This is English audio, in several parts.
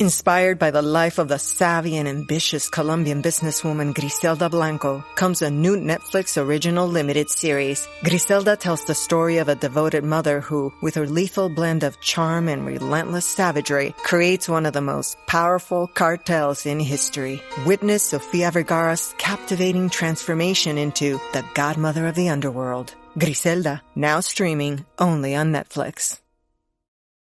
Inspired by the life of the savvy and ambitious Colombian businesswoman Griselda Blanco comes a new Netflix original limited series. Griselda tells the story of a devoted mother who, with her lethal blend of charm and relentless savagery, creates one of the most powerful cartels in history. Witness Sofia Vergara's captivating transformation into the godmother of the underworld. Griselda, now streaming only on Netflix.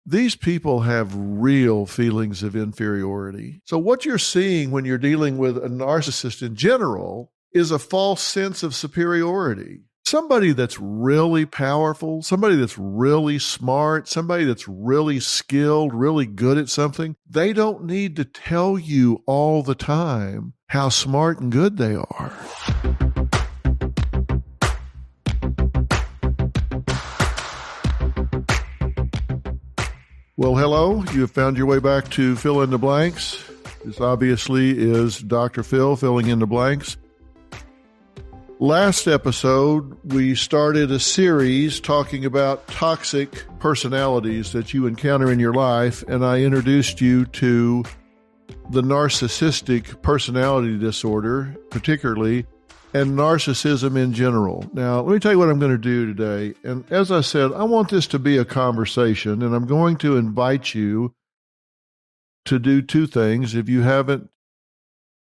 These people have real feelings of inferiority. So what you're seeing when you're dealing with a narcissist in general is a false sense of superiority. Somebody that's really powerful, somebody that's really smart, somebody that's really skilled, really good at something, they don't need to tell you all the time how smart and good they are. Well, hello. You have found your way back to Fill in the Blanks. This obviously is Dr. Phil filling in the blanks. Last episode, we started a series talking about toxic personalities that you encounter in your life, and I introduced you to the narcissistic personality disorder, particularly, and narcissism in general. Now, let me tell you what I'm going to do today. And as I said, I want this to be a conversation, and I'm going to invite you to do two things. If you haven't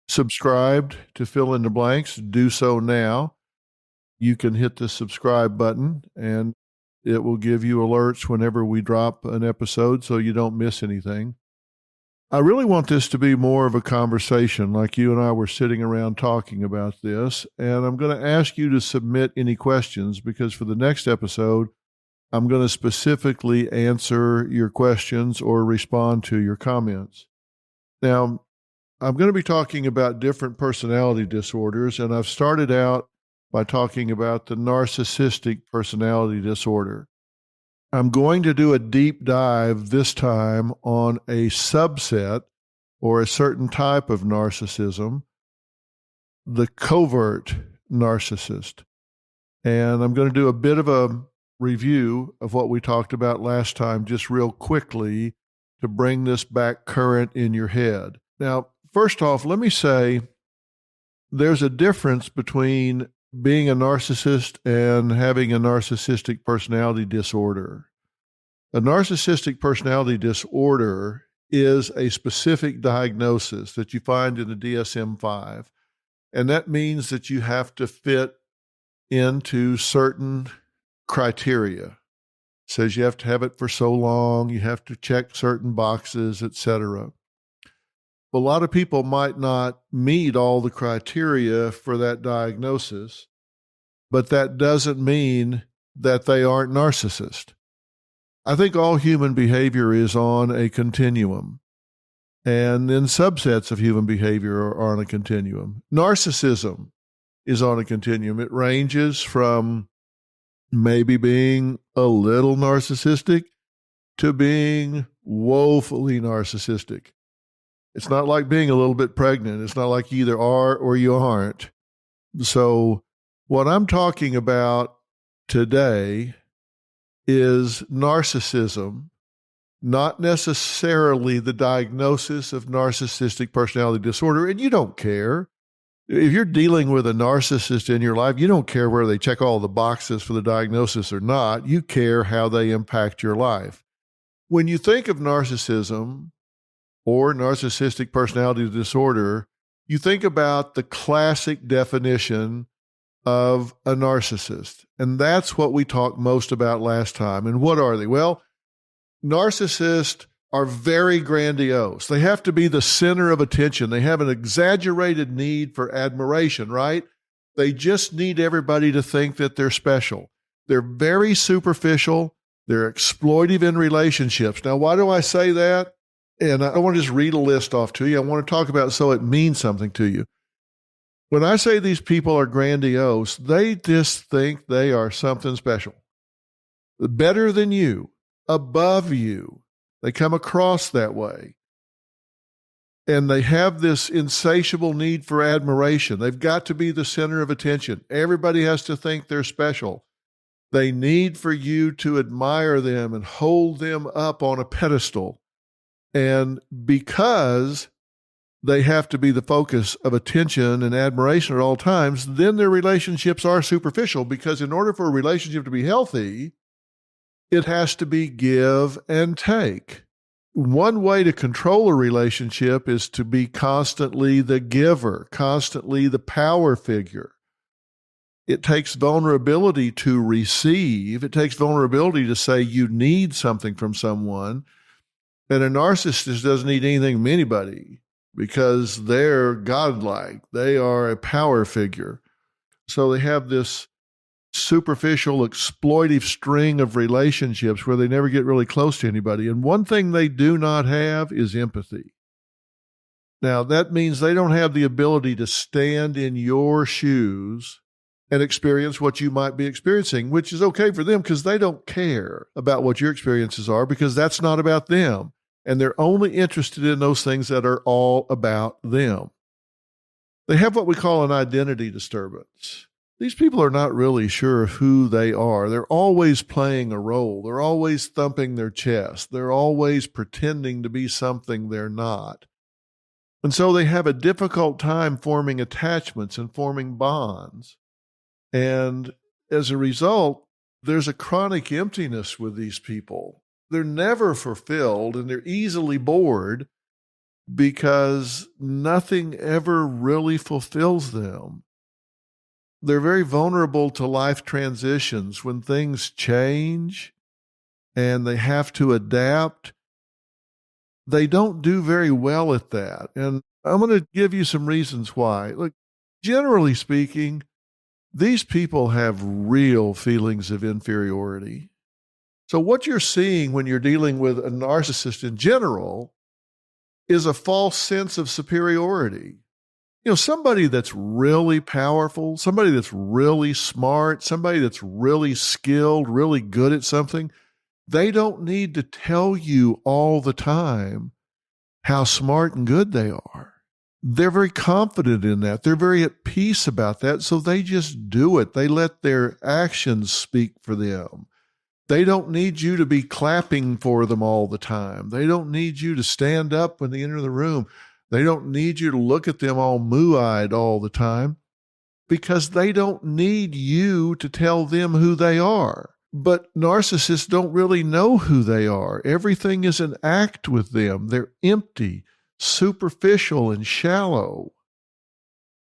subscribed to Fill in the Blanks, do so now. You can hit the subscribe button, and it will give you alerts whenever we drop an episode so you don't miss anything. I really want this to be more of a conversation, like you and I were sitting around talking about this, and I'm going to ask you to submit any questions because for the next episode, I'm going to specifically answer your questions or respond to your comments. Now, I'm going to be talking about different personality disorders, and I've started out by talking about the narcissistic personality disorder. I'm going to do a deep dive this time on a subset or a certain type of narcissism, the covert narcissist. And I'm going to do a bit of a review of what we talked about last time, just real quickly to bring this back current in your head. Now, first off, let me say there's a difference between being a narcissist and having a narcissistic personality disorder. A narcissistic personality disorder is a specific diagnosis that you find in the DSM-5, and that means that you have to fit into certain criteria. It says you have to have it for so long, you have to check certain boxes, etc. A lot of people might not meet all the criteria for that diagnosis, but that doesn't mean that they aren't narcissists. I think all human behavior is on a continuum, and then subsets of human behavior are on a continuum. Narcissism is on a continuum. It ranges from maybe being a little narcissistic to being woefully narcissistic. It's not like being a little bit pregnant. It's not like you either are or you aren't. So what I'm talking about today is narcissism, not necessarily the diagnosis of narcissistic personality disorder. And you don't care. If you're dealing with a narcissist in your life, you don't care whether they check all the boxes for the diagnosis or not. You care how they impact your life. When you think of narcissism or narcissistic personality disorder, you think about the classic definition of a narcissist. And that's what we talked most about last time. And what are they? Well, narcissists are very grandiose. They have to be the center of attention. They have an exaggerated need for admiration, right? They just need everybody to think that they're special. They're very superficial. They're exploitive in relationships. Now, why do I say that? And I don't want to just read a list off to you. I want to talk about it so it means something to you. When I say these people are grandiose, they just think they are something special. Better than you, above you. They come across that way. And they have this insatiable need for admiration. They've got to be the center of attention. Everybody has to think they're special. They need for you to admire them and hold them up on a pedestal. And because they have to be the focus of attention and admiration at all times, then their relationships are superficial, because in order for a relationship to be healthy, it has to be give and take. One way to control a relationship is to be constantly the giver, constantly the power figure. It takes vulnerability to receive. It takes vulnerability to say you need something from someone. And a narcissist doesn't need anything from anybody because they're godlike. They are a power figure. So they have this superficial, exploitive string of relationships where they never get really close to anybody. And one thing they do not have is empathy. Now, that means they don't have the ability to stand in your shoes and experience what you might be experiencing, which is okay for them because they don't care about what your experiences are, because that's not about them. And they're only interested in those things that are all about them. They have what we call an identity disturbance. These people are not really sure who they are. They're always playing a role. They're always thumping their chest. They're always pretending to be something they're not. And so they have a difficult time forming attachments and forming bonds. And as a result, there's a chronic emptiness with these people. They're never fulfilled, and they're easily bored because nothing ever really fulfills them. They're very vulnerable to life transitions. When things change and they have to adapt, they don't do very well at that. And I'm going to give you some reasons why. Look, generally speaking, these people have real feelings of inferiority. So what you're seeing when you're dealing with a narcissist in general is a false sense of superiority. You know, somebody that's really powerful, somebody that's really smart, somebody that's really skilled, really good at something, they don't need to tell you all the time how smart and good they are. They're very confident in that. They're very at peace about that. So they just do it. They let their actions speak for them. They don't need you to be clapping for them all the time. They don't need you to stand up when they enter the room. They don't need you to look at them all moo-eyed all the time, because they don't need you to tell them who they are. But narcissists don't really know who they are. Everything is an act with them. They're empty, superficial, and shallow.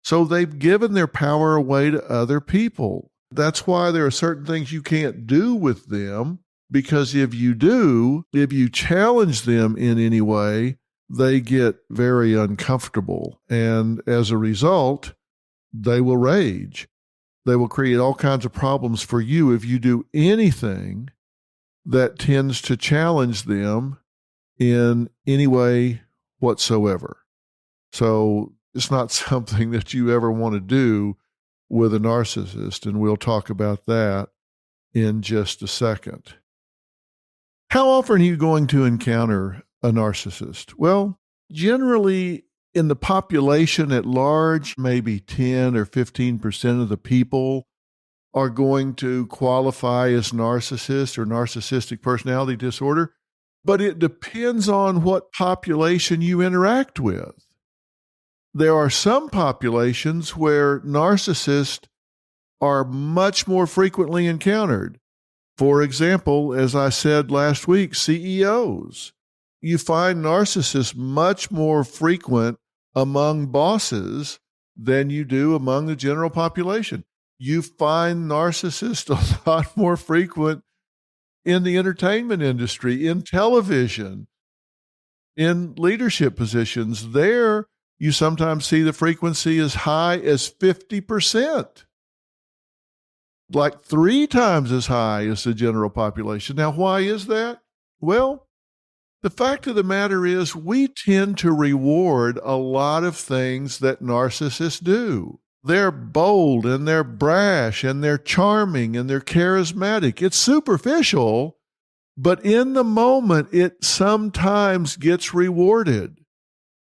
So they've given their power away to other people. That's why there are certain things you can't do with them, because if you do, if you challenge them in any way, they get very uncomfortable. And as a result, they will rage. They will create all kinds of problems for you if you do anything that tends to challenge them in any way whatsoever. So it's not something that you ever want to do with a narcissist, and we'll talk about that in just a second. How often are you going to encounter a narcissist? Well, generally in the population at large, maybe 10 or 15% of the people are going to qualify as narcissist or narcissistic personality disorder, but it depends on what population you interact with. There are some populations where narcissists are much more frequently encountered. For example, as I said last week, CEOs. You find narcissists much more frequent among bosses than you do among the general population. You find narcissists a lot more frequent in the entertainment industry, in television, in leadership positions. There, you sometimes see the frequency as high as 50%, like 3 times as high as the general population. Now, why is that? Well, the fact of the matter is we tend to reward a lot of things that narcissists do. They're bold and they're brash and they're charming and they're charismatic. It's superficial, but in the moment, it sometimes gets rewarded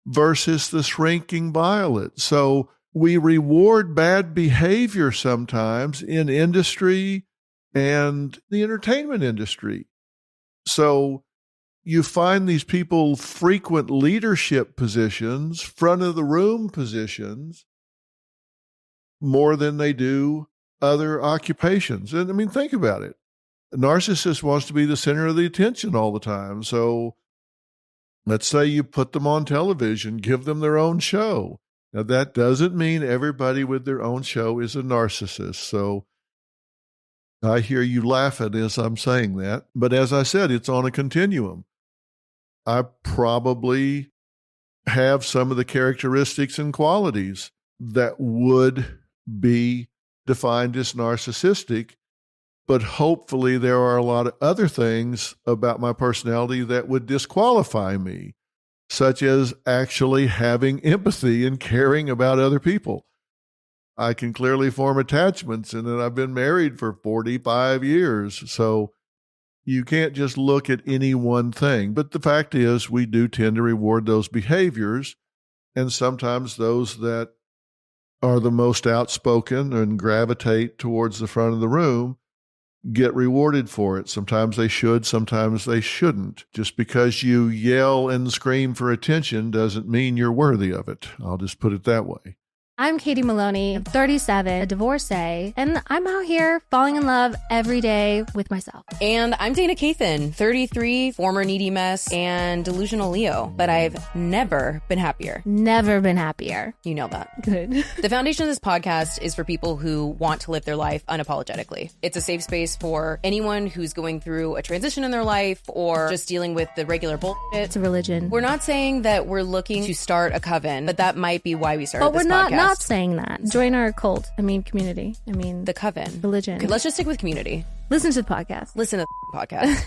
versus the shrinking violet. So we reward bad behavior sometimes in industry and the entertainment industry. So you find these people frequent leadership positions, front of the room positions, more than they do other occupations. And I mean, think about it. A narcissist wants to be the center of the attention all the time. So let's say you put them on television, give them their own show. Now, that doesn't mean everybody with their own show is a narcissist. So I hear you laughing as I'm saying that. But as I said, it's on a continuum. I probably have some of the characteristics and qualities that would be defined as narcissistic, but hopefully there are a lot of other things about my personality that would disqualify me, such as actually having empathy and caring about other people. I can clearly form attachments, and then I've been married for 45 years. So you can't just look at any one thing. But the fact is, we do tend to reward those behaviors, and sometimes those that are the most outspoken and gravitate towards the front of the room get rewarded for it. Sometimes they should, sometimes they shouldn't. Just because you yell and scream for attention doesn't mean you're worthy of it. I'll just put it that way. I'm Katie Maloney, 37, a divorcee, and I'm out here falling in love every day with myself. And I'm Dana Cathan, 33, former needy mess, and delusional Leo, but I've never been happier. Never been happier. You know that. Good. The foundation of this podcast is for people who want to live their life unapologetically. It's a safe space for anyone who's going through a transition in their life or just dealing with the regular bullshit. It's a religion. We're not saying that we're looking to start a coven, but that might be why we started but this we're podcast. not saying that. Join our cult. Community. The coven. Religion. Okay, let's just stick with community. Listen to the podcast. Listen to the podcast.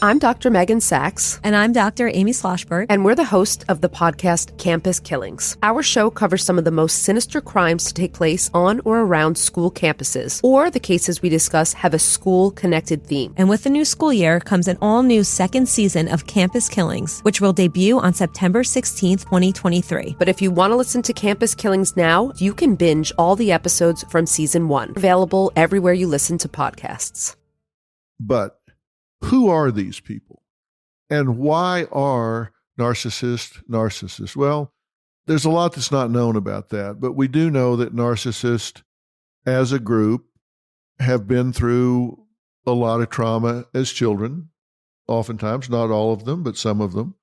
I'm Dr. Megan Sachs. And I'm Dr. Amy Sloshberg. And we're the host of the podcast Campus Killings. Our show covers some of the most sinister crimes to take place on or around school campuses, or the cases we discuss have a school-connected theme. And with the new school year comes an all-new second season of Campus Killings, which will debut on September 16th, 2023. But if you want to listen to Campus Killings now, you can binge all the episodes from season 1. Available everywhere you listen to podcasts. But who are these people? And why are narcissists? Well, there's a lot that's not known about that, but we do know that narcissists as a group have been through a lot of trauma as children, oftentimes, not all of them, but some of them.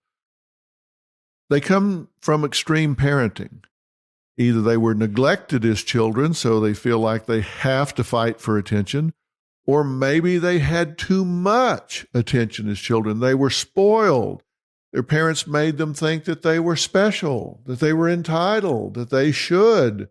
They come from extreme parenting. Either they were neglected as children, so they feel like they have to fight for attention, or maybe they had too much attention as children. They were spoiled. Their parents made them think that they were special, that they were entitled, that they should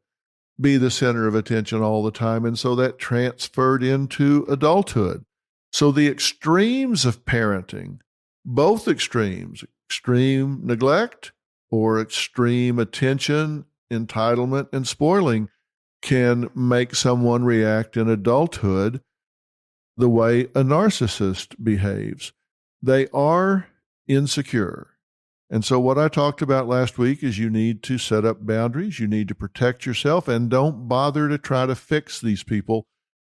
be the center of attention all the time. And so that transferred into adulthood. So the extremes of parenting, both extremes, extreme neglect or extreme attention, entitlement, and spoiling, can make someone react in adulthood the way a narcissist behaves. They are insecure. And so what I talked about last week is you need to set up boundaries. You need to protect yourself, and don't bother to try to fix these people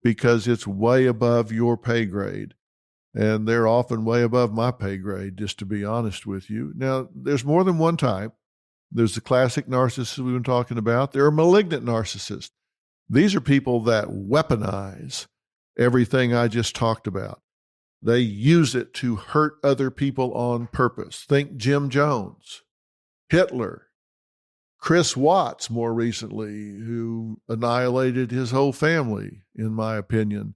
because it's way above your pay grade. And they're often way above my pay grade, just to be honest with you. Now, there's more than one type. There's the classic narcissist we've been talking about. There are malignant narcissists. These are people that weaponize everything I just talked about. They use it to hurt other people on purpose. Think Jim Jones, Hitler, Chris Watts more recently, who annihilated his whole family, in my opinion,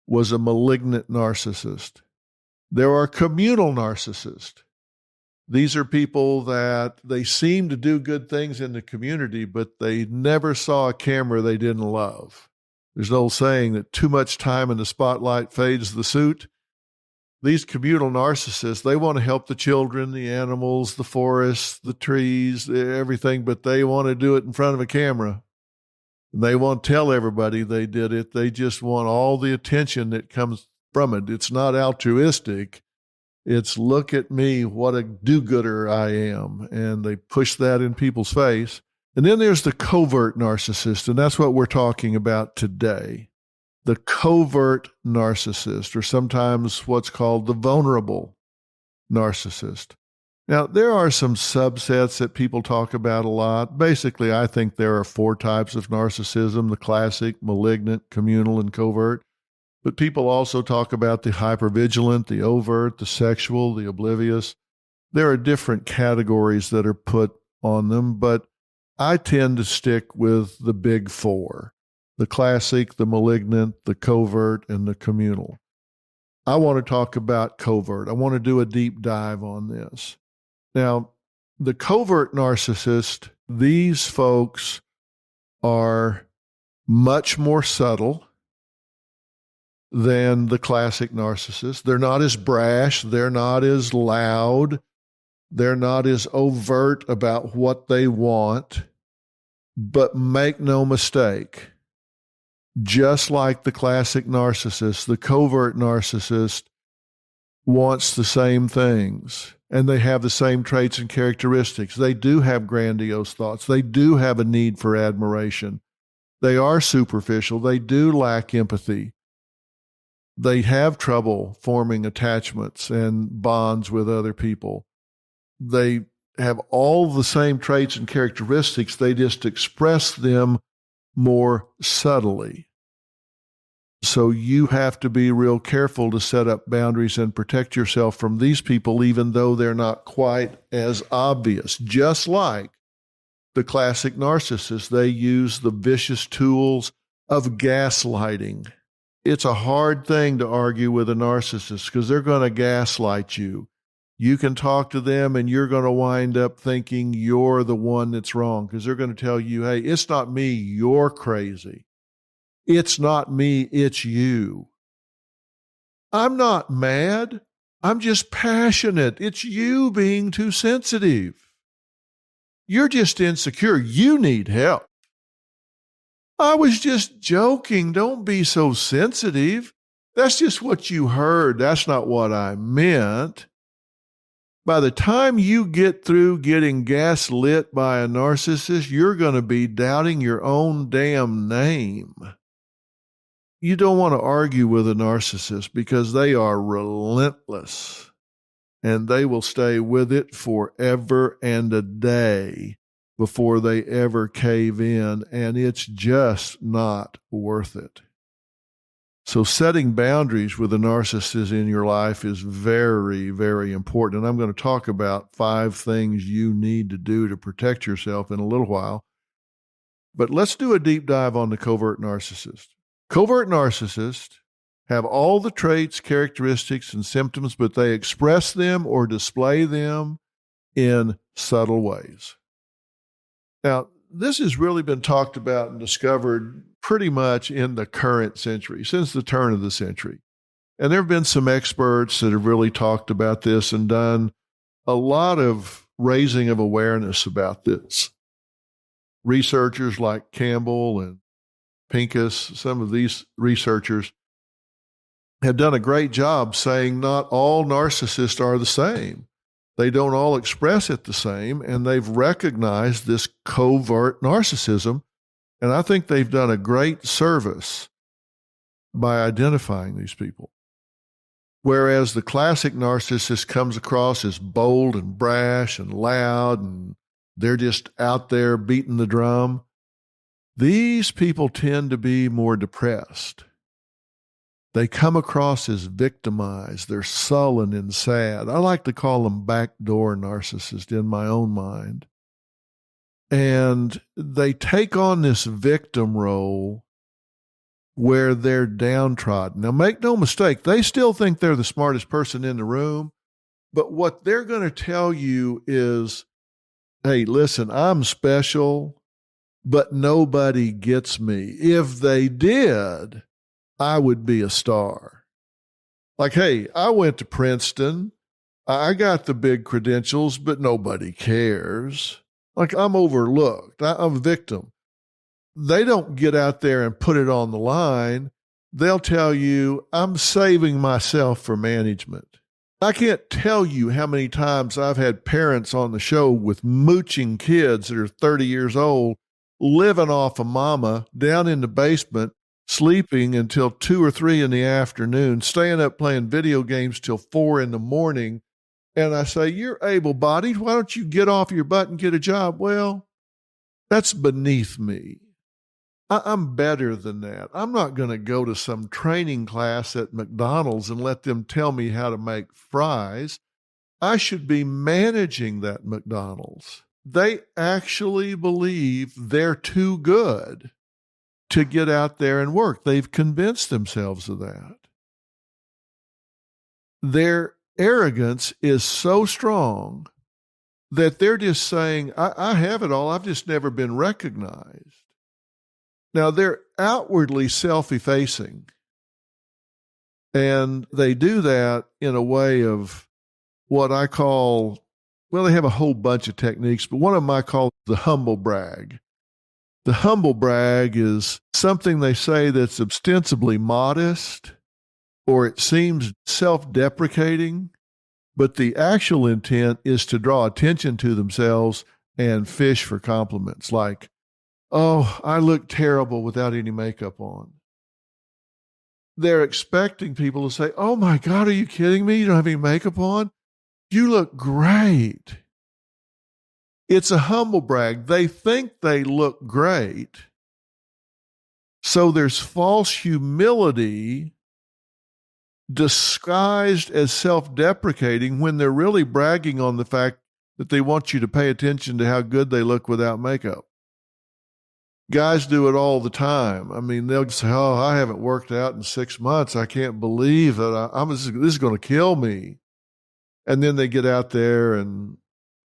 was a malignant narcissist. There are communal narcissists. These are people that they seem to do good things in the community, but they never saw a camera they didn't love. There's an old saying that too much time in the spotlight fades the suit. These communal narcissists, they want to help the children, the animals, the forests, the trees, everything, but they want to do it in front of a camera. And they won't tell everybody they did it. They just want all the attention that comes from it. It's not altruistic. It's look at me, what a do-gooder I am. And they push that in people's face. And then there's the covert narcissist, and that's what we're talking about today. the covert narcissist, or sometimes what's called the vulnerable narcissist. Now, there are some subsets that people talk about a lot. Basically, I think there are 4 types of narcissism: the classic, malignant, communal, and covert. But people also talk about the hypervigilant, the overt, the sexual, the oblivious. There are different categories that are put on them, but I tend to stick with the big 4: the classic, the malignant, the covert, and the communal. I want to talk about covert. I want to do a deep dive on this. Now, the covert narcissist, these folks are much more subtle than the classic narcissist. They're not as brash. They're not as loud. They're not as overt about what they want. But make no mistake, just like the classic narcissist, the covert narcissist wants the same things, and they have the same traits and characteristics. They do have grandiose thoughts. They do have a need for admiration. They are superficial. They do lack empathy. They have trouble forming attachments and bonds with other people. They have all the same traits and characteristics. They just express them more subtly. So you have to be real careful to set up boundaries and protect yourself from these people, even though they're not quite as obvious. Just like the classic narcissist, they use the vicious tools of gaslighting. It's a hard thing to argue with a narcissist because they're going to gaslight you. You can talk to them and you're going to wind up thinking you're the one that's wrong because they're going to tell you, hey, it's not me, you're crazy. It's not me, it's you. I'm not mad. I'm just passionate. It's you being too sensitive. You're just insecure. You need help. I was just joking. Don't be so sensitive. That's just what you heard. That's not what I meant. By the time you get through getting gaslit by a narcissist, you're going to be doubting your own damn name. You don't want to argue with a narcissist because they are relentless and they will stay with it forever and a day before they ever cave in, and it's just not worth it. So setting boundaries with a narcissist in your life is very, very important. And I'm going to talk about 5 things you need to do to protect yourself in a little while. But let's do a deep dive on the covert narcissist. Covert narcissists have all the traits, characteristics, and symptoms, but they express them or display them in subtle ways. Now, this has really been talked about and discovered pretty much in the current century, since the turn of the century. And there have been some experts that have really talked about this and done a lot of raising of awareness about this. Researchers like Campbell and Pincus, some of these researchers have done a great job saying not all narcissists are the same. They don't all express it the same, and they've recognized this covert narcissism. And I think they've done a great service by identifying these people. Whereas the classic narcissist comes across as bold and brash and loud, and they're just out there beating the drum, these people tend to be more depressed. They come across as victimized. They're sullen and sad. I like to call them backdoor narcissists in my own mind. And they take on this victim role where they're downtrodden. Now, make no mistake, they still think they're the smartest person in the room. But what they're going to tell you is, hey, listen, I'm special, but nobody gets me. If they did, I would be a star. Like, hey, I went to Princeton. I got the big credentials, but nobody cares. Like, I'm overlooked. I'm a victim. They don't get out there and put it on the line. They'll tell you, I'm saving myself for management. I can't tell you how many times I've had parents on the show with mooching kids that are 30 years old, living off of mama down in the basement, sleeping until 2 or 3 in the afternoon, staying up playing video games till 4 in the morning. And I say, you're able-bodied. Why don't you get off your butt and get a job? Well, that's beneath me. I'm better than that. I'm not going to go to some training class at McDonald's and let them tell me how to make fries. I should be managing that McDonald's. They actually believe they're too good to get out there and work. They've convinced themselves of that. Their arrogance is so strong that they're just saying, I have it all. I've just never been recognized. Now, they're outwardly self-effacing, and they do that in a way of what I call, well, they have a whole bunch of techniques, but one of them I call the humble brag. The humble brag is something they say that's ostensibly modest, or it seems self-deprecating, but the actual intent is to draw attention to themselves and fish for compliments like, oh, I look terrible without any makeup on. They're expecting people to say, oh my God, are you kidding me? You don't have any makeup on? You look great. It's a humble brag. They think they look great. So there's false humility disguised as self-deprecating when they're really bragging on the fact that they want you to pay attention to how good they look without makeup. Guys do it all the time. I mean, they'll say, oh, I haven't worked out in 6 months. I can't believe that this is going to kill me. And then they get out there and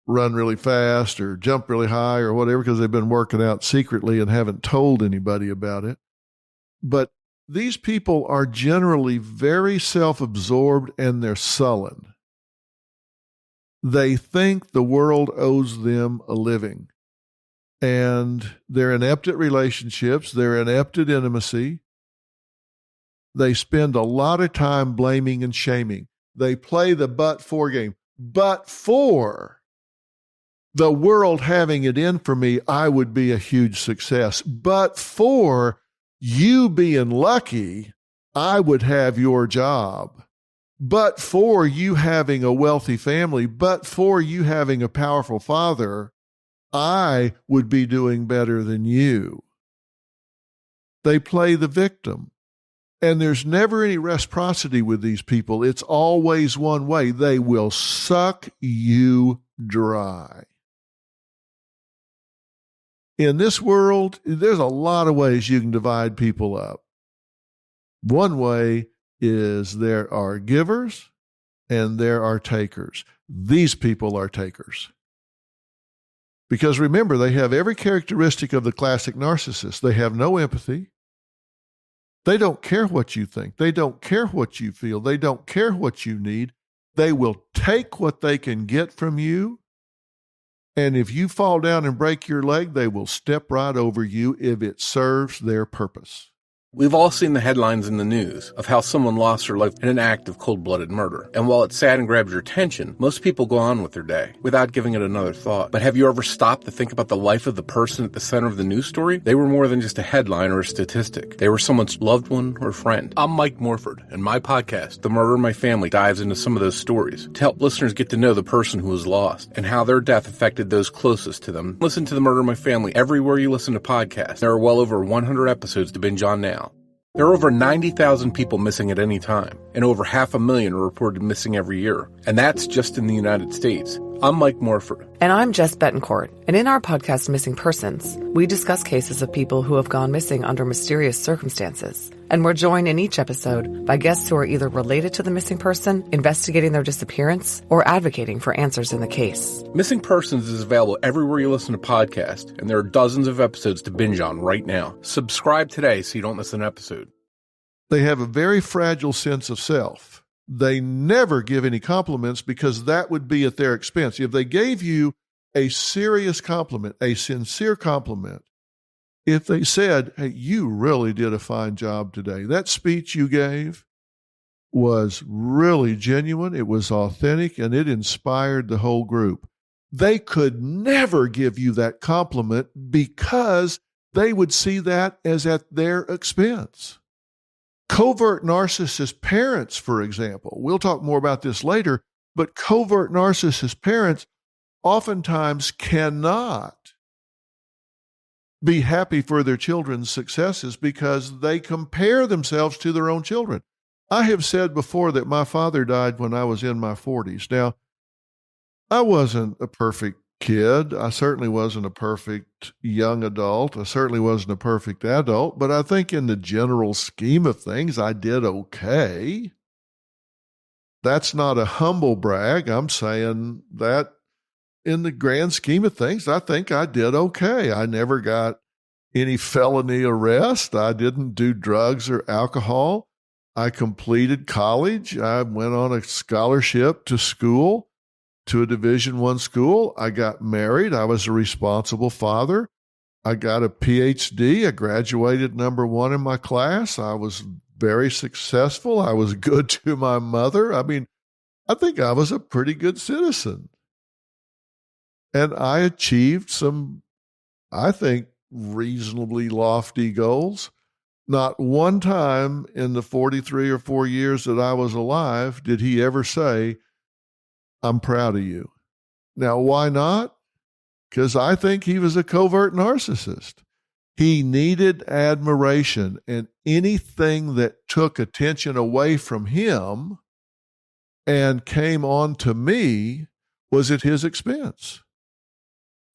run really fast or jump really high or whatever because they've been working out secretly and haven't told anybody about it. But these people are generally very self-absorbed and they're sullen. They think the world owes them a living. And they're inept at relationships. They're inept at intimacy. They spend a lot of time blaming and shaming. They play the but-for game. But for the world having it in for me, I would be a huge success. But for you being lucky, I would have your job. But for you having a wealthy family, but for you having a powerful father, I would be doing better than you. They play the victim. And there's never any reciprocity with these people. It's always one way. They will suck you dry. In this world, there's a lot of ways you can divide people up. One way is there are givers and there are takers. These people are takers. Because remember, they have every characteristic of the classic narcissist. They have no empathy. They don't care what you think. They don't care what you feel. They don't care what you need. They will take what they can get from you. And if you fall down and break your leg, they will step right over you if it serves their purpose. We've all seen the headlines in the news of how someone lost their life in an act of cold-blooded murder. And while it's sad and grabs your attention, most people go on with their day without giving it another thought. But have you ever stopped to think about the life of the person at the center of the news story? They were more than just a headline or a statistic. They were someone's loved one or friend. I'm Mike Morford, and my podcast, The Murder in My Family, dives into some of those stories to help listeners get to know the person who was lost and how their death affected those closest to them. Listen to The Murder in My Family everywhere you listen to podcasts. There are well over 100 episodes to binge on now. There are over 90,000 people missing at any time, and over 500,000 are reported missing every year. And that's just in the United States. I'm Mike Morford. And I'm Jess Betancourt. And in our podcast, Missing Persons, we discuss cases of people who have gone missing under mysterious circumstances. And we're joined in each episode by guests who are either related to the missing person, investigating their disappearance, or advocating for answers in the case. Missing Persons is available everywhere you listen to podcasts, and there are dozens of episodes to binge on right now. Subscribe today so you don't miss an episode. They have a very fragile sense of self. They never give any compliments because that would be at their expense. If they gave you a serious compliment, a sincere compliment, if they said, hey, you really did a fine job today. That speech you gave was really genuine. It was authentic and it inspired the whole group. They could never give you that compliment because they would see that as at their expense. Covert narcissist parents, for example, we'll talk more about this later, but covert narcissist parents oftentimes cannot be happy for their children's successes because they compare themselves to their own children. I have said before that my father died when I was in my 40s. Now, I wasn't a perfect kid. I certainly wasn't a perfect young adult. I certainly wasn't a perfect adult, but I think in the general scheme of things, I did okay. That's not a humble brag. I'm saying that in the grand scheme of things, I think I did okay. I never got any felony arrest. I didn't do drugs or alcohol. I completed college. I went on a scholarship to school, to a Division I school. I got married. I was a responsible father. I got a PhD. I graduated number 1 in my class. I was very successful. I was good to my mother. I mean, I think I was a pretty good citizen. And I achieved some, I think, reasonably lofty goals. Not one time in the 43 or 4 years that I was alive did he ever say, "I'm proud of you." Now, why not? Because I think he was a covert narcissist. He needed admiration, and anything that took attention away from him and came on to me was at his expense.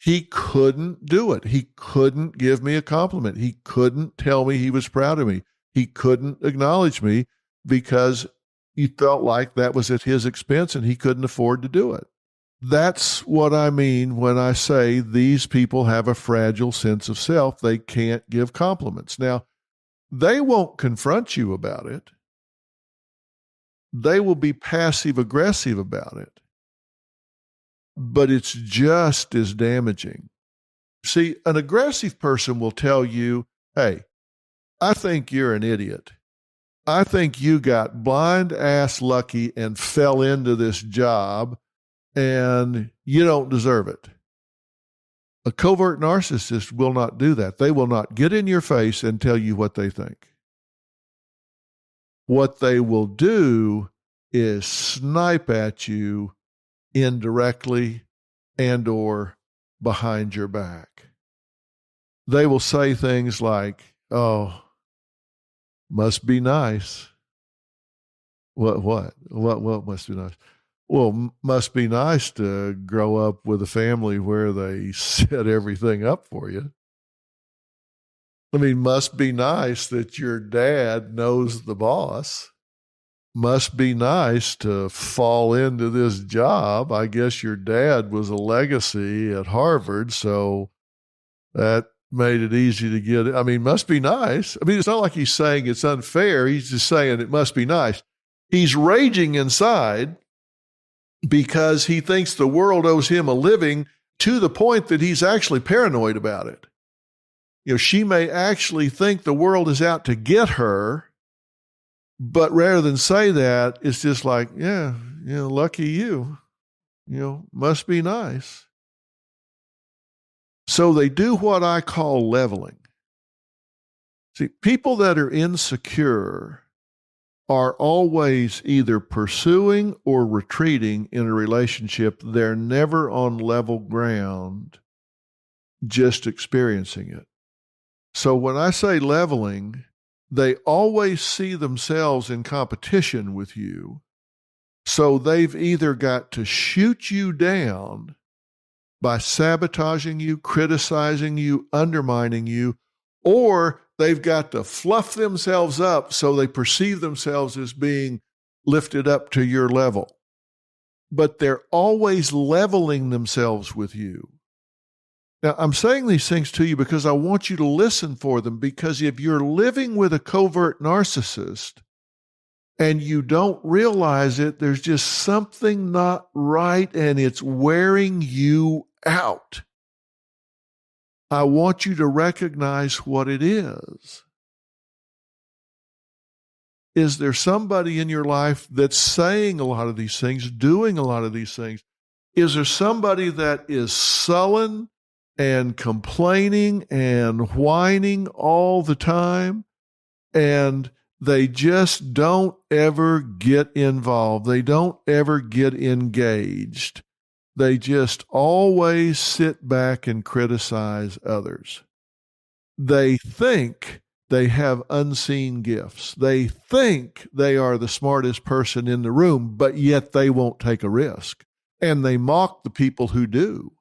He couldn't do it. He couldn't give me a compliment. He couldn't tell me he was proud of me. He couldn't acknowledge me because he felt like that was at his expense and he couldn't afford to do it. That's what I mean when I say these people have a fragile sense of self. They can't give compliments. Now, they won't confront you about it. They will be passive-aggressive about it. But it's just as damaging. See, an aggressive person will tell you, "Hey, I think you're an idiot. I think you got blind-ass lucky and fell into this job, and you don't deserve it." A covert narcissist will not do that. They will not get in your face and tell you what they think. What they will do is snipe at you indirectly and or behind your back. They will say things like, "Oh, must be nice." What must be nice? Well, must be nice to grow up with a family where they set everything up for you. I mean, must be nice that your dad knows the boss. Must be nice to fall into this job. I guess your dad was a legacy at Harvard, so that made it easy to get it. I mean, must be nice. I mean, it's not like he's saying it's unfair. He's just saying it must be nice. He's raging inside because he thinks the world owes him a living to the point that he's actually paranoid about it. You know, she may actually think the world is out to get her, but rather than say that, it's just like, yeah, lucky you, must be nice. So they do what I call leveling. See, people that are insecure are always either pursuing or retreating in a relationship. They're never on level ground, just experiencing it. So when I say leveling, they always see themselves in competition with you. So they've either got to shoot you down by sabotaging you, criticizing you, undermining you, or they've got to fluff themselves up so they perceive themselves as being lifted up to your level. But they're always leveling themselves with you. Now, I'm saying these things to you because I want you to listen for them, because if you're living with a covert narcissist and you don't realize it, there's just something not right and it's wearing you out. I want you to recognize what it is. Is there somebody in your life that's saying a lot of these things, doing a lot of these things? Is there somebody that is sullen and complaining and whining all the time, and they just don't ever get involved. They don't ever get engaged. They just always sit back and criticize others. They think they have unseen gifts. They think they are the smartest person in the room, but yet they won't take a risk. And they mock the people who do.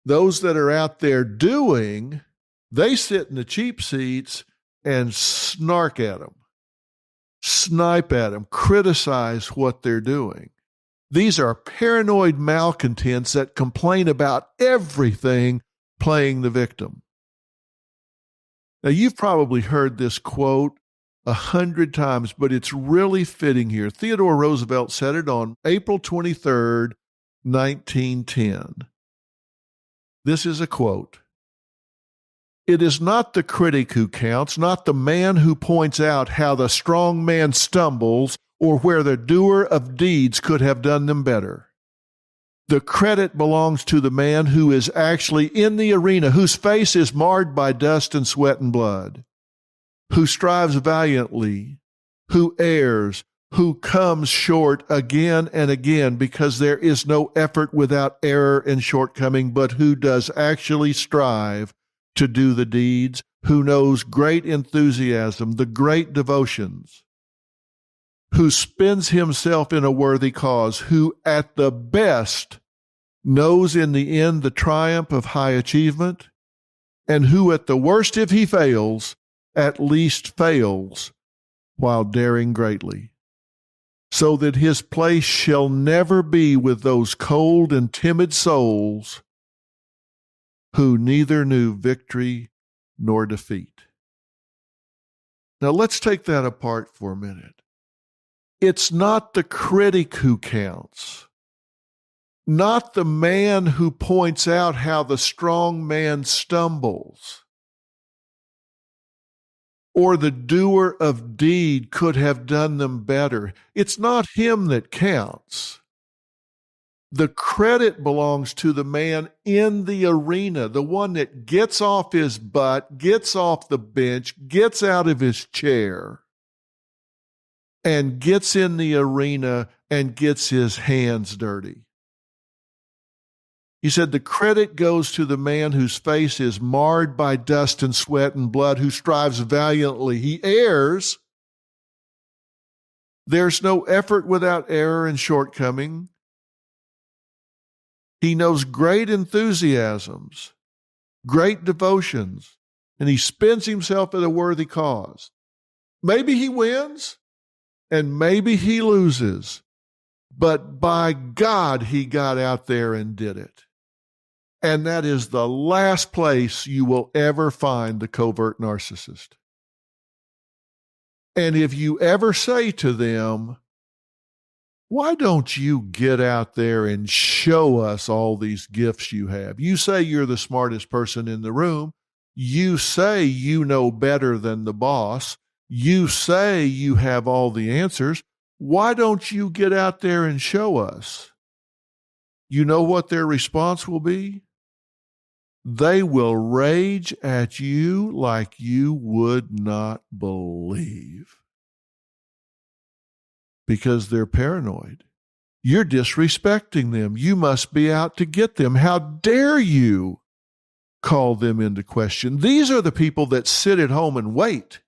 Those that are out there doing, they sit in the cheap seats and snark at them, snipe at them, criticize what they're doing. These are paranoid malcontents that complain about everything, playing the victim. Now, you've probably heard this quote 100 times, but it's really fitting here. Theodore Roosevelt said it on April 23rd, 1910. This is a quote. "It is not the critic who counts, not the man who points out how the strong man stumbles or where the doer of deeds could have done them better. The credit belongs to the man who is actually in the arena, whose face is marred by dust and sweat and blood, who strives valiantly, who errs, who comes short again and again, because there is no effort without error and shortcoming, but who does actually strive to do the deeds, who knows great enthusiasm, the great devotions, who spends himself in a worthy cause, who at the best knows in the end the triumph of high achievement, and who at the worst, if he fails, at least fails while daring greatly, so that his place shall never be with those cold and timid souls who neither knew victory nor defeat." Now let's take that apart for a minute. It's not the critic who counts, not the man who points out how the strong man stumbles, or the doer of deed could have done them better. It's not him that counts. The credit belongs to the man in the arena, the one that gets off his butt, gets off the bench, gets out of his chair, and gets in the arena and gets his hands dirty. He said the credit goes to the man whose face is marred by dust and sweat and blood, who strives valiantly. He errs. There's no effort without error and shortcoming. He knows great enthusiasms, great devotions, and he spends himself in a worthy cause. Maybe he wins, and maybe he loses, but by God, he got out there and did it. And that is the last place you will ever find the covert narcissist. And if you ever say to them, "Why don't you get out there and show us all these gifts you have?" You say you're the smartest person in the room. You say you know better than the boss. You say you have all the answers. Why don't you get out there and show us? You know what their response will be? They will rage at you like you would not believe. Because they're paranoid. You're disrespecting them. You must be out to get them. How dare you call them into question? These are the people that sit at home and wait.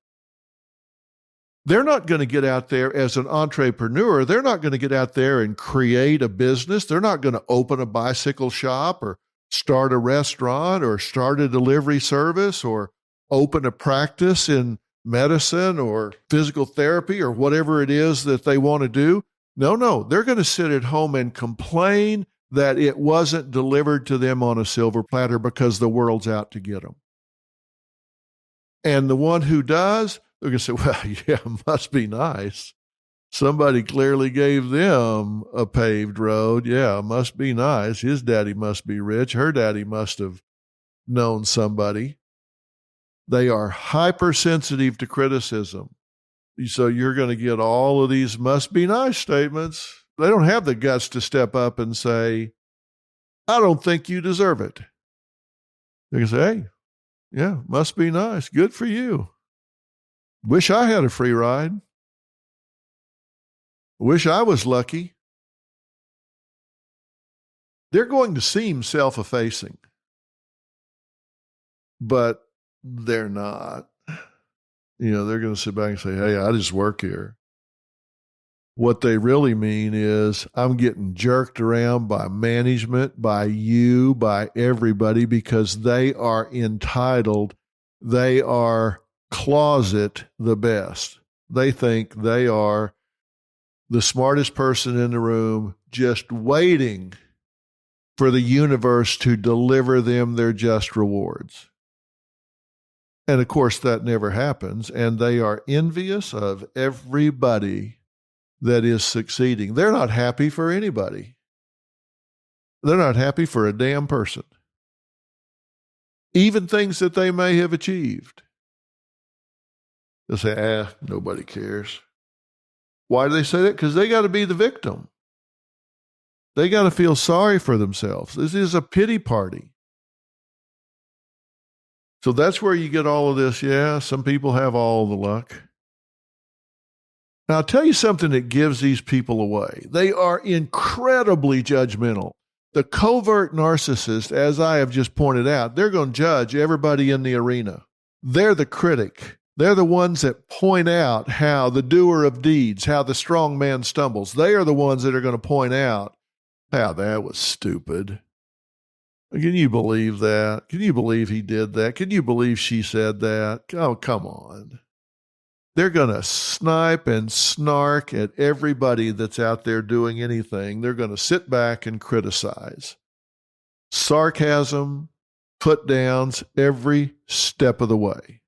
They're not going to get out there as an entrepreneur. They're not going to get out there and create a business. They're not going to open a bicycle shop or start a restaurant or start a delivery service or open a practice in medicine or physical therapy or whatever it is that they want to do. No, they're going to sit at home and complain that it wasn't delivered to them on a silver platter because the world's out to get them. And the one who does, they're going to say, "Well, yeah, must be nice. Somebody clearly gave them a paved road. Yeah, must be nice. His daddy must be rich. Her daddy must have known somebody." They are hypersensitive to criticism. So you're going to get all of these must be nice statements. They don't have the guts to step up and say, I don't think you deserve it. They can say, hey, yeah, must be nice. Good for you. Wish I had a free ride. Wish I was lucky. They're going to seem self-effacing, but they're not. They're going to sit back and say, hey, I just work here. What they really mean is, I'm getting jerked around by management, by you, by everybody, because they are entitled. They are closet the best. They think they are the smartest person in the room, just waiting for the universe to deliver them their just rewards. And of course, that never happens. And they are envious of everybody that is succeeding. They're not happy for anybody. They're not happy for a damn person. Even things that they may have achieved. They'll say, nobody cares. Why do they say that? Because they got to be the victim. They got to feel sorry for themselves. This is a pity party. So that's where you get all of this. Yeah, some people have all the luck. Now, I'll tell you something that gives these people away. They are incredibly judgmental. The covert narcissist, as I have just pointed out, they're going to judge everybody in the arena. They're the critic. They're the ones that point out how the doer of deeds, how the strong man stumbles. They are the ones that are going to point out how that was stupid. Can you believe that? Can you believe he did that? Can you believe she said that? Oh, come on. They're going to snipe and snark at everybody that's out there doing anything. They're going to sit back and criticize. Sarcasm, put downs every step of the way.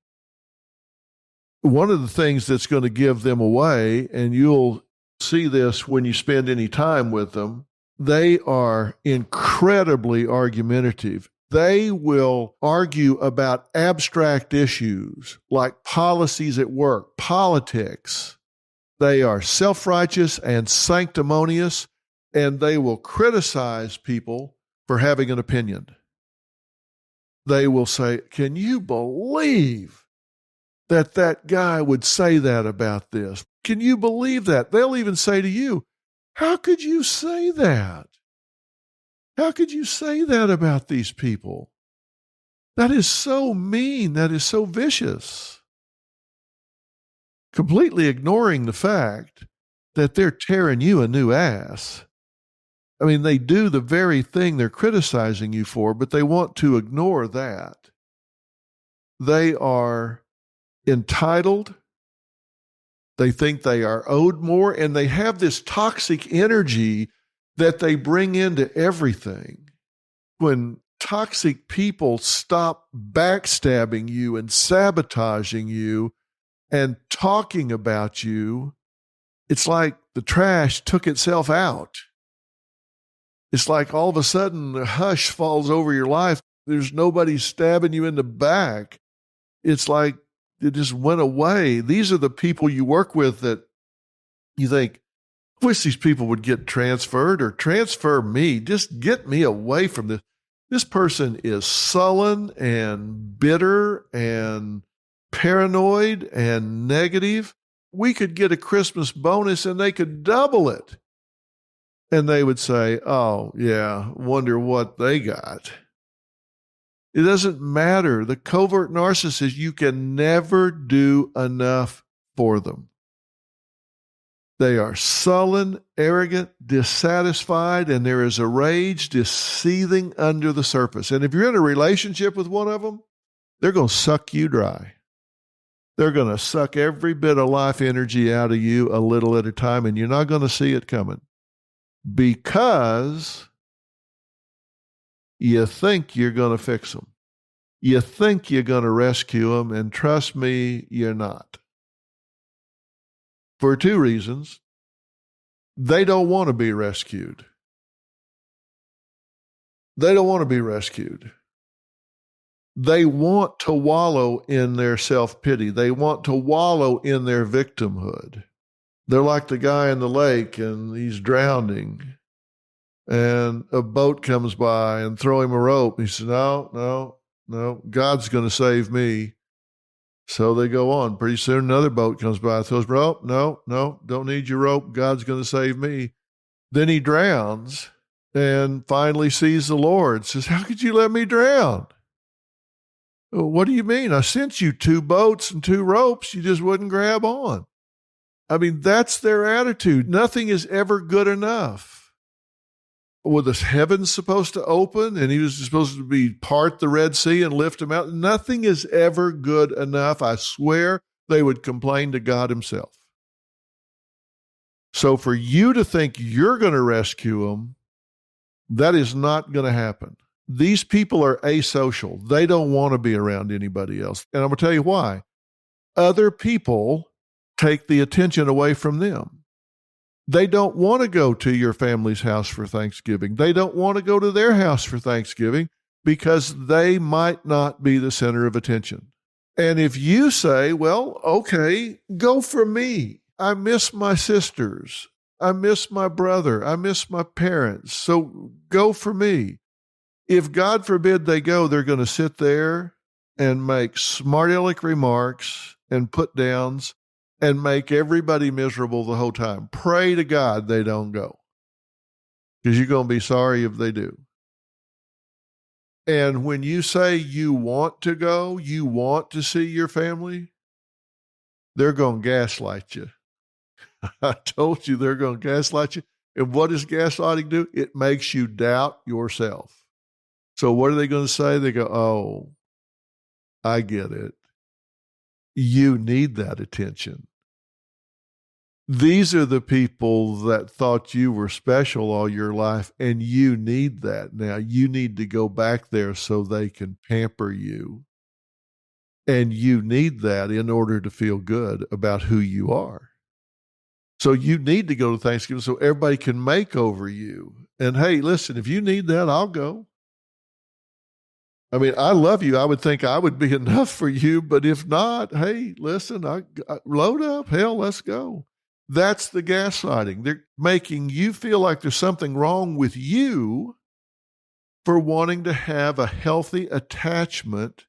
One of the things that's going to give them away, and you'll see this when you spend any time with them, they are incredibly argumentative. They will argue about abstract issues like policies at work, politics. They are self-righteous and sanctimonious, and they will criticize people for having an opinion. They will say, can you believe that guy would say that about this? Can you believe that? They'll even say to you, how could you say that? How could you say that about these people? That is so mean. That is so vicious. Completely ignoring the fact that they're tearing you a new ass. I mean, they do the very thing they're criticizing you for, but they want to ignore that. They are entitled. They think they are owed more, and they have this toxic energy that they bring into everything. When toxic people stop backstabbing you and sabotaging you and talking about you, it's like the trash took itself out. It's like all of a sudden the hush falls over your life. There's nobody stabbing you in the back. It's like it just went away. These are the people you work with that you think, I wish these people would get transferred or transfer me. Just get me away from this. This person is sullen and bitter and paranoid and negative. We could get a Christmas bonus and they could double it. And they would say, oh, yeah, wonder what they got. It doesn't matter. The covert narcissist, you can never do enough for them. They are sullen, arrogant, dissatisfied, and there is a rage just seething under the surface. And if you're in a relationship with one of them, they're going to suck you dry. They're going to suck every bit of life energy out of you a little at a time, and you're not going to see it coming because you think you're going to fix them. You think you're going to rescue them, and trust me, you're not. For two reasons. They don't want to be rescued. They don't want to be rescued. They want to wallow in their self-pity. They want to wallow in their victimhood. They're like the guy in the lake and he's drowning. and a boat comes by and throw him a rope. He says, no, God's going to save me. So they go on. Pretty soon another boat comes by, throws rope. No, don't need your rope. God's going to save me. Then he drowns and finally sees the Lord. Says, how could you let me drown? Well, what do you mean? I sent you 2 boats and 2 ropes. You just wouldn't grab on. I mean, that's their attitude. Nothing is ever good enough. Were the heavens supposed to open and he was supposed to be part the Red Sea and lift him out? Nothing is ever good enough. I swear they would complain to God himself. So for you to think you're going to rescue them, that is not going to happen. These people are asocial. They don't want to be around anybody else. And I'm going to tell you why. Other people take the attention away from them. They don't want to go to your family's house for Thanksgiving. They don't want to go to their house for Thanksgiving because they might not be the center of attention. And if you say, well, okay, go for me. I miss my sisters. I miss my brother. I miss my parents. So go for me. If God forbid they go, they're going to sit there and make smart aleck remarks and put downs and make everybody miserable the whole time. Pray to God they don't go, because you're going to be sorry if they do. And when you say you want to go, you want to see your family, they're going to gaslight you. I told you they're going to gaslight you. And what does gaslighting do? It makes you doubt yourself. So what are they going to say? They go, oh, I get it. You need that attention. These are the people that thought you were special all your life, and you need that now. You need to go back there so they can pamper you. And you need that in order to feel good about who you are. So you need to go to Thanksgiving so everybody can make over you. And hey, listen, if you need that, I'll go. I mean, I love you. I would think I would be enough for you, but if not, hey, listen, I load up. Hell, let's go. That's the gaslighting. They're making you feel like there's something wrong with you for wanting to have a healthy attachment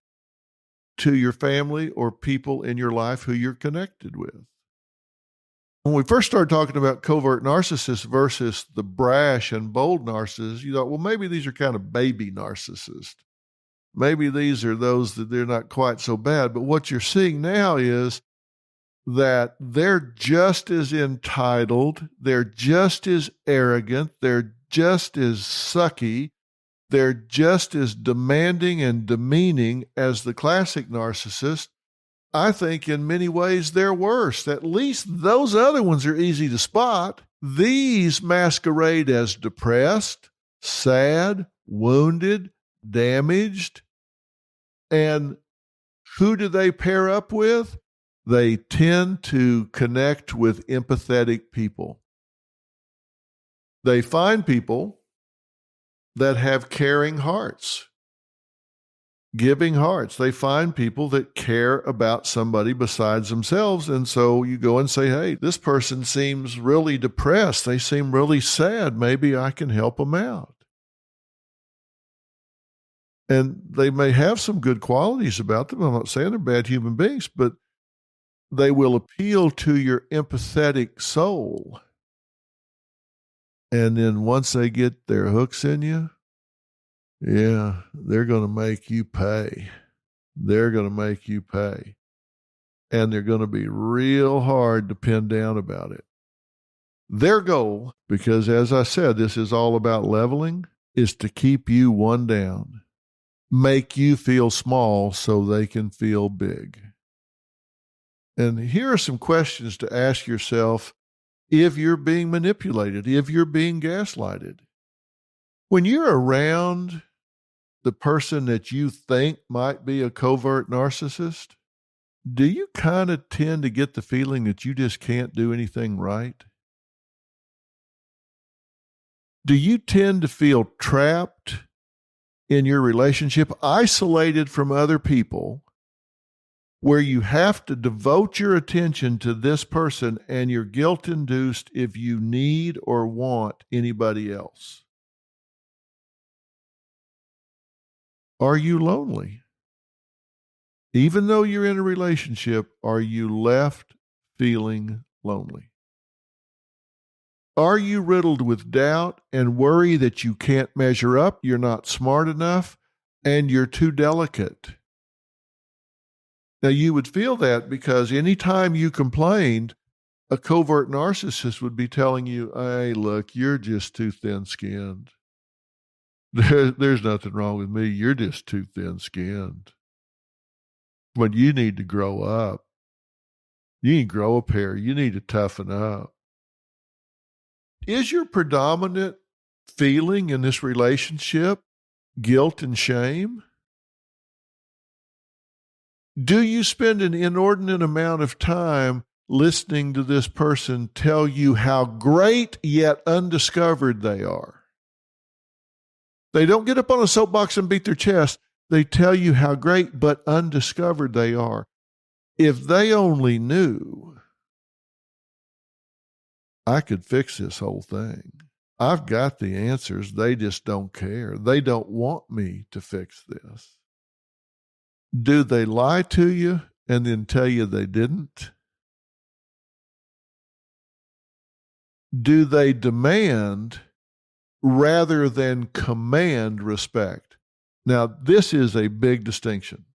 to your family or people in your life who you're connected with. When we first started talking about covert narcissists versus the brash and bold narcissists, you thought, well, maybe these are kind of baby narcissists. Maybe these are those that they're not quite so bad. But what you're seeing now is that they're just as entitled, they're just as arrogant, they're just as sucky, they're just as demanding and demeaning as the classic narcissist. I think in many ways they're worse. At least those other ones are easy to spot. These masquerade as depressed, sad, wounded, damaged. And who do they pair up with? They tend to connect with empathetic people. They find people that have caring hearts, giving hearts. They find people that care about somebody besides themselves. And so you go and say, hey, this person seems really depressed. They seem really sad. Maybe I can help them out. And they may have some good qualities about them. I'm not saying they're bad human beings, but they will appeal to your empathetic soul. And then once they get their hooks in you, yeah, they're going to make you pay. They're going to make you pay. And they're going to be real hard to pin down about it. Their goal, because as I said, this is all about leveling, is to keep you one down. Make you feel small so they can feel big. And here are some questions to ask yourself if you're being manipulated, if you're being gaslighted. When you're around the person that you think might be a covert narcissist, do you kind of tend to get the feeling that you just can't do anything right? Do you tend to feel trapped in your relationship, isolated from other people, where you have to devote your attention to this person and you're guilt-induced if you need or want anybody else? Are you lonely? Even though you're in a relationship, are you left feeling lonely? Are you riddled with doubt and worry that you can't measure up, you're not smart enough, and you're too delicate? Now, you would feel that because anytime you complained, a covert narcissist would be telling you, hey, look, you're just too thin-skinned. There's nothing wrong with me. You're just too thin-skinned. But you need to grow up. You need to grow a pair. You need to toughen up. Is your predominant feeling in this relationship guilt and shame? Do you spend an inordinate amount of time listening to this person tell you how great yet undiscovered they are? They don't get up on a soapbox and beat their chest. They tell you how great but undiscovered they are. If they only knew, I could fix this whole thing. I've got the answers. They just don't care. They don't want me to fix this. Do they lie to you and then tell you they didn't? Do they demand rather than command respect? Now, this is a big distinction.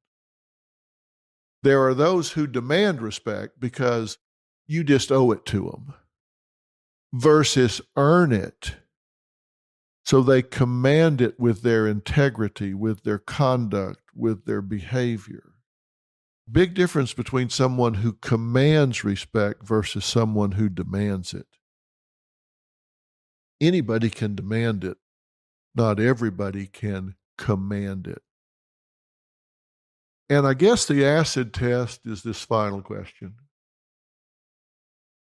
There are those who demand respect because you just owe it to them, versus earn it. So they command it with their integrity, with their conduct, with their behavior. Big difference between someone who commands respect versus someone who demands it. Anybody can demand it. Not everybody can command it. And I guess the acid test is this final question.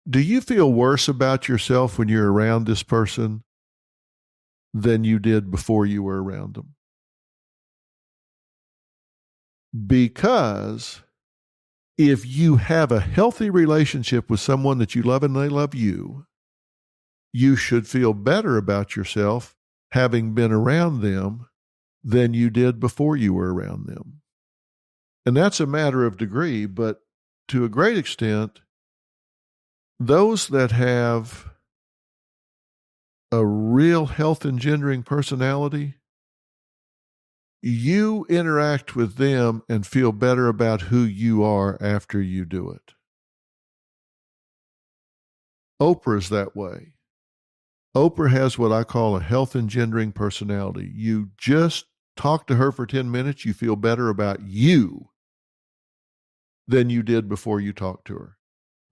Do you feel worse about yourself when you're around this person than you did before you were around them? Because if you have a healthy relationship with someone that you love and they love you, you should feel better about yourself having been around them than you did before you were around them. And that's a matter of degree, but to a great extent, those that have a real health-engendering personality, you interact with them and feel better about who you are after you do it. Oprah's that way. Oprah has what I call a health-engendering personality. You just talk to her for 10 minutes, you feel better about you than you did before you talked to her.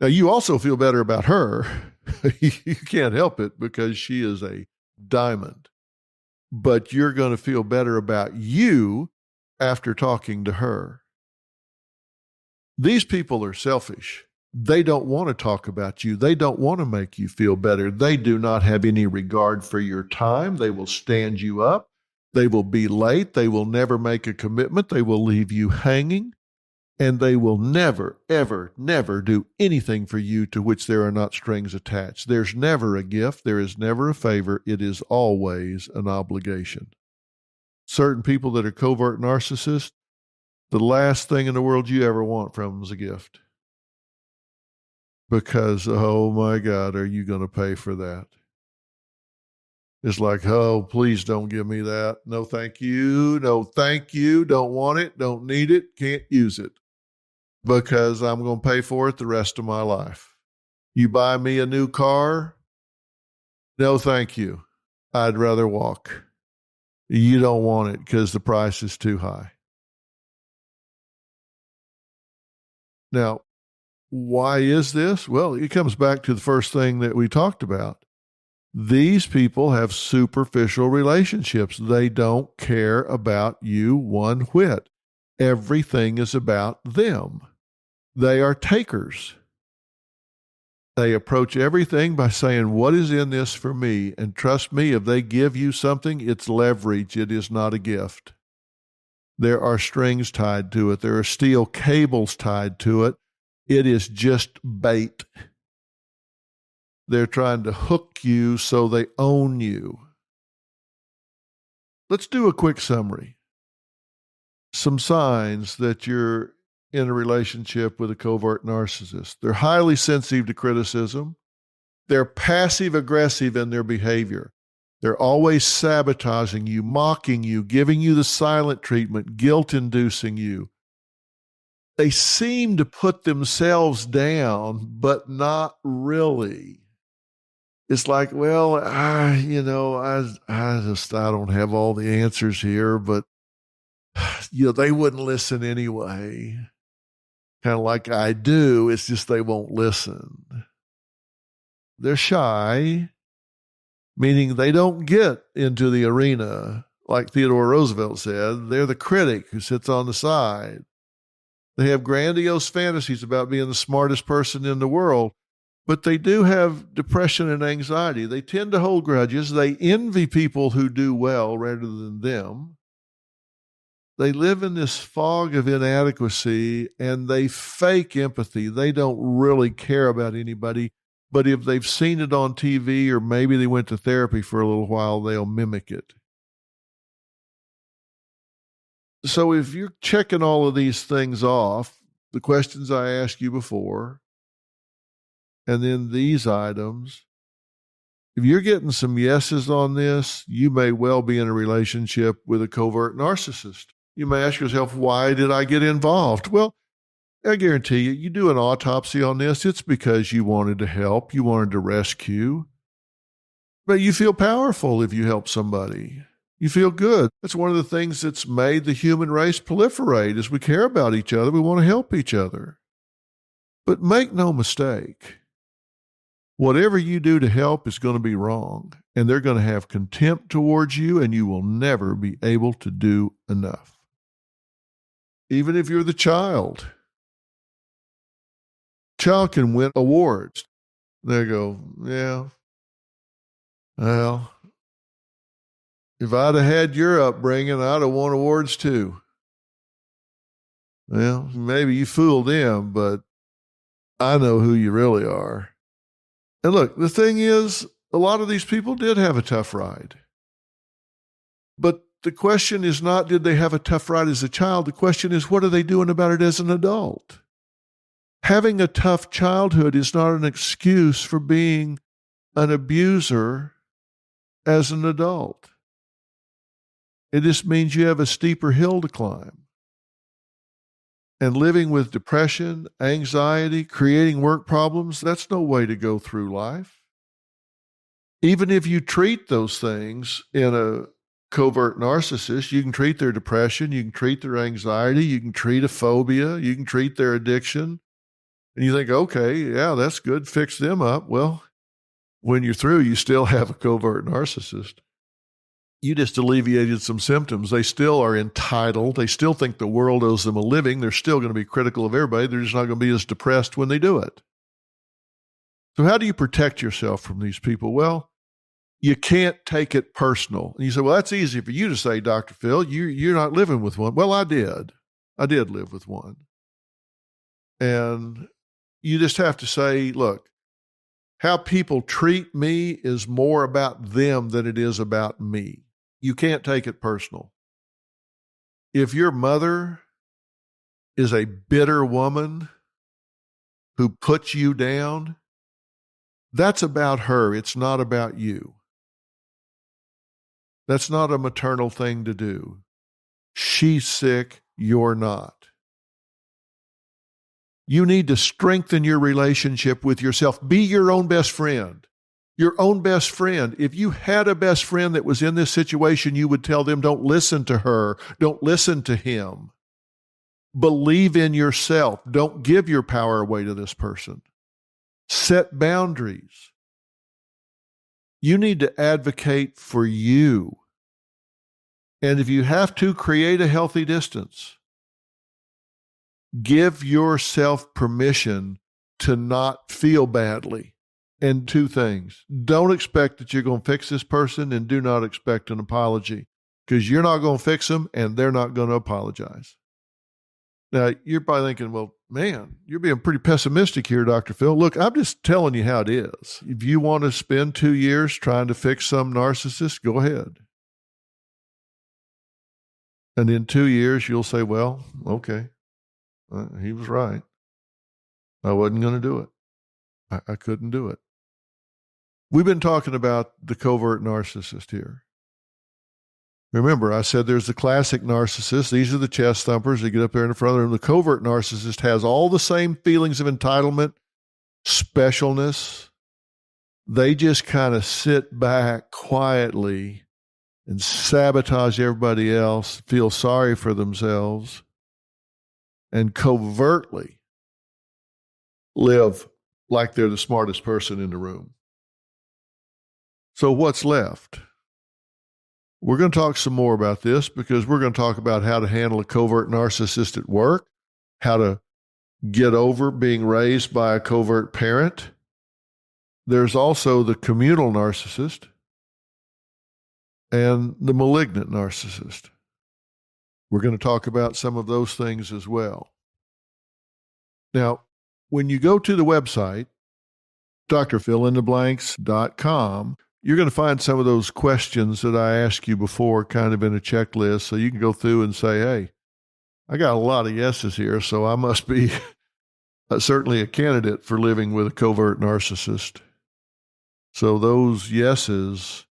Now, you also feel better about her. You can't help it because she is a diamond. But you're going to feel better about you after talking to her. These people are selfish. They don't want to talk about you. They don't want to make you feel better. They do not have any regard for your time. They will stand you up. They will be late. They will never make a commitment. They will leave you hanging. And they will never, ever, never do anything for you to which there are not strings attached. There's never a gift. There is never a favor. It is always an obligation. Certain people that are covert narcissists, the last thing in the world you ever want from them is a gift. Because, oh my God, are you going to pay for that? It's like, oh, please don't give me that. No, thank you. No, thank you. Don't want it. Don't need it. Can't use it. Because I'm going to pay for it the rest of my life. You buy me a new car? No, thank you. I'd rather walk. You don't want it because the price is too high. Now, why is this? Well, it comes back to the first thing that we talked about. These people have superficial relationships. They don't care about you one whit. Everything is about them. They are takers. They approach everything by saying, what is in this for me? And trust me, if they give you something, it's leverage. It is not a gift. There are strings tied to it. There are steel cables tied to it. It is just bait. They're trying to hook you so they own you. Let's do a quick summary. some signs that you're in a relationship with a covert narcissist. They're highly sensitive to criticism. They're passive-aggressive in their behavior. They're always sabotaging you, mocking you, giving you the silent treatment, guilt-inducing you. They seem to put themselves down, but not really. It's like, well, I don't have all the answers here, but they wouldn't listen anyway. Kind of like I do. It's just they won't listen. They're shy, meaning they don't get into the arena. Like Theodore Roosevelt said, they're the critic who sits on the side. They have grandiose fantasies about being the smartest person in the world, but they do have depression and anxiety. They tend to hold grudges. They envy people who do well rather than them. They live in this fog of inadequacy, and they fake empathy. They don't really care about anybody, but if they've seen it on TV or maybe they went to therapy for a little while, they'll mimic it. So if you're checking all of these things off, the questions I asked you before, and then these items, if you're getting some yeses on this, you may well be in a relationship with a covert narcissist. You may ask yourself, why did I get involved? Well, I guarantee you, you do an autopsy on this, it's because you wanted to help, you wanted to rescue. But you feel powerful if you help somebody. You feel good. That's one of the things that's made the human race proliferate, is we care about each other, we want to help each other. But make no mistake, whatever you do to help is going to be wrong, and they're going to have contempt towards you, and you will never be able to do enough. Even if you're the child. Child can win awards. They go, yeah, well, if I'd have had your upbringing, I'd have won awards too. Well, maybe you fooled them, but I know who you really are. And look, the thing is, a lot of these people did have a tough ride. But the question is not, did they have a tough ride as a child? The question is, what are they doing about it as an adult? Having a tough childhood is not an excuse for being an abuser as an adult. It just means you have a steeper hill to climb. And living with depression, anxiety, creating work problems, that's no way to go through life. Even if you treat those things in a covert narcissist, you can treat their depression, you can treat their anxiety, you can treat a phobia, you can treat their addiction. And you think, okay, yeah, that's good, fix them up. Well, when you're through, you still have a covert narcissist. You just alleviated some symptoms. They still are entitled. They still think the world owes them a living. They're still going to be critical of everybody. They're just not going to be as depressed when they do it. So how do you protect yourself from these people? Well, you can't take it personal. And you say, well, that's easy for you to say, Dr. Phil. You're not living with one. Well, I did. I did live with one. And you just have to say, look, how people treat me is more about them than it is about me. You can't take it personal. If your mother is a bitter woman who puts you down, that's about her. It's not about you. That's not a maternal thing to do. She's sick, you're not. You need to strengthen your relationship with yourself. Be your own best friend. Your own best friend. If you had a best friend that was in this situation, you would tell them, don't listen to her. Don't listen to him. Believe in yourself. Don't give your power away to this person. Set boundaries. You need to advocate for you. And if you have to, create a healthy distance. Give yourself permission to not feel badly. And two things. Don't expect that you're going to fix this person, and do not expect an apology, because you're not going to fix them and they're not going to apologize. Now, you're probably thinking, well, man, you're being pretty pessimistic here, Dr. Phil. Look, I'm just telling you how it is. If you want to spend 2 years trying to fix some narcissist, go ahead. And in 2 years, you'll say, well, okay, he was right. I wasn't going to do it. I couldn't do it. We've been talking about the covert narcissist here. Remember, I said there's the classic narcissist. These are the chest thumpers. They get up there in front of them. The covert narcissist has all the same feelings of entitlement, specialness. They just kind of sit back quietly and sabotage everybody else, feel sorry for themselves, and covertly live like they're the smartest person in the room. So what's left? We're going to talk some more about this because we're going to talk about how to handle a covert narcissist at work, how to get over being raised by a covert parent. There's also the communal narcissist and the malignant narcissist. We're going to talk about some of those things as well. Now, when you go to the website, drphillintheblanks.com, you're going to find some of those questions that I asked you before kind of in a checklist, so you can go through and say, hey, I got a lot of yeses here, so I must be certainly a candidate for living with a covert narcissist. So those yeses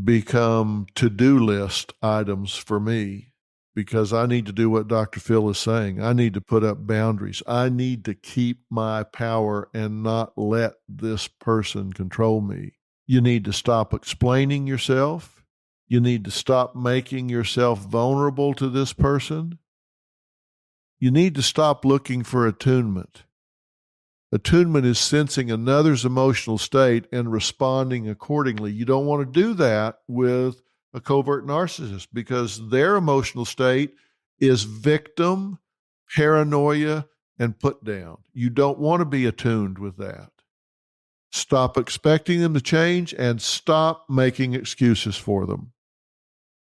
become to-do list items for me because I need to do what Dr. Phil is saying. I need to put up boundaries. I need to keep my power and not let this person control me. You need to stop explaining yourself. You need to stop making yourself vulnerable to this person. You need to stop looking for attunement. Attunement is sensing another's emotional state and responding accordingly. You don't want to do that with a covert narcissist because their emotional state is victim, paranoia, and put down. You don't want to be attuned with that. Stop expecting them to change and stop making excuses for them.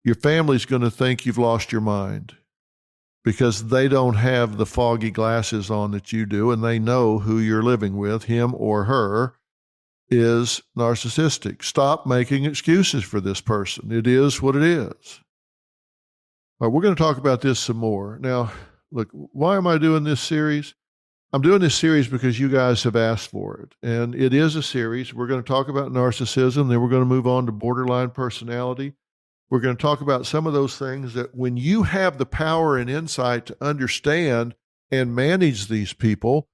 Your family's going to think you've lost your mind because they don't have the foggy glasses on that you do, and they know who you're living with, him or her, is narcissistic. Stop making excuses for this person. It is what it is. All right, we're going to talk about this some more. Now, look, why am I doing this series? I'm doing this series because you guys have asked for it, and it is a series. We're going to talk about narcissism, then we're going to move on to borderline personality. We're going to talk about some of those things that when you have the power and insight to understand and manage these people,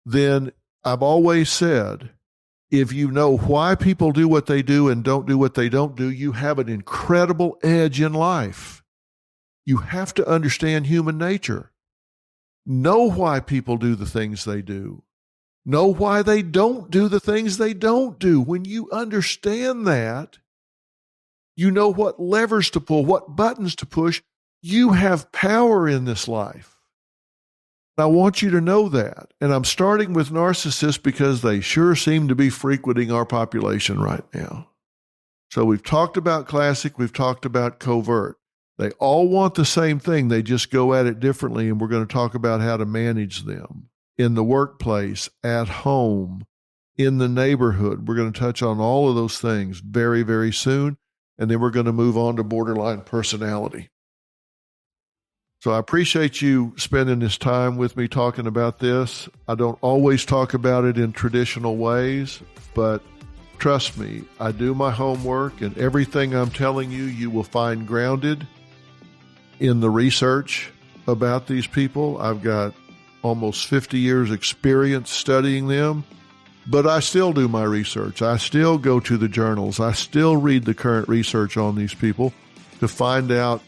then I've always said, if you know why people do what they do and don't do what they don't do, you have an incredible edge in life. You have to understand human nature. Know why people do the things they do. Know why they don't do the things they don't do. When you understand that, you know what levers to pull, what buttons to push. You have power in this life. I want you to know that. And I'm starting with narcissists because they sure seem to be frequenting our population right now. So we've talked about classic, we've talked about covert. They all want the same thing. They just go at it differently, and we're going to talk about how to manage them in the workplace, at home, in the neighborhood. We're going to touch on all of those things very, very soon, and then we're going to move on to borderline personality. So I appreciate you spending this time with me talking about this. I don't always talk about it in traditional ways, but trust me, I do my homework, and everything I'm telling you, you will find grounded in the research about these people. I've got almost 50 years experience studying them, but I still do my research. I still go to the journals. I still read the current research on these people to find out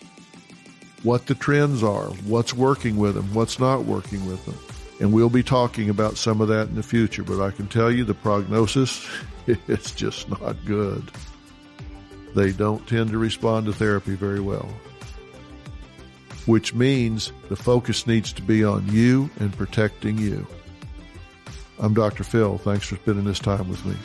what the trends are, what's working with them, what's not working with them. And we'll be talking about some of that in the future, but I can tell you the prognosis, it's just not good. They don't tend to respond to therapy very well, which means the focus needs to be on you and protecting you. I'm Dr. Phil. Thanks for spending this time with me.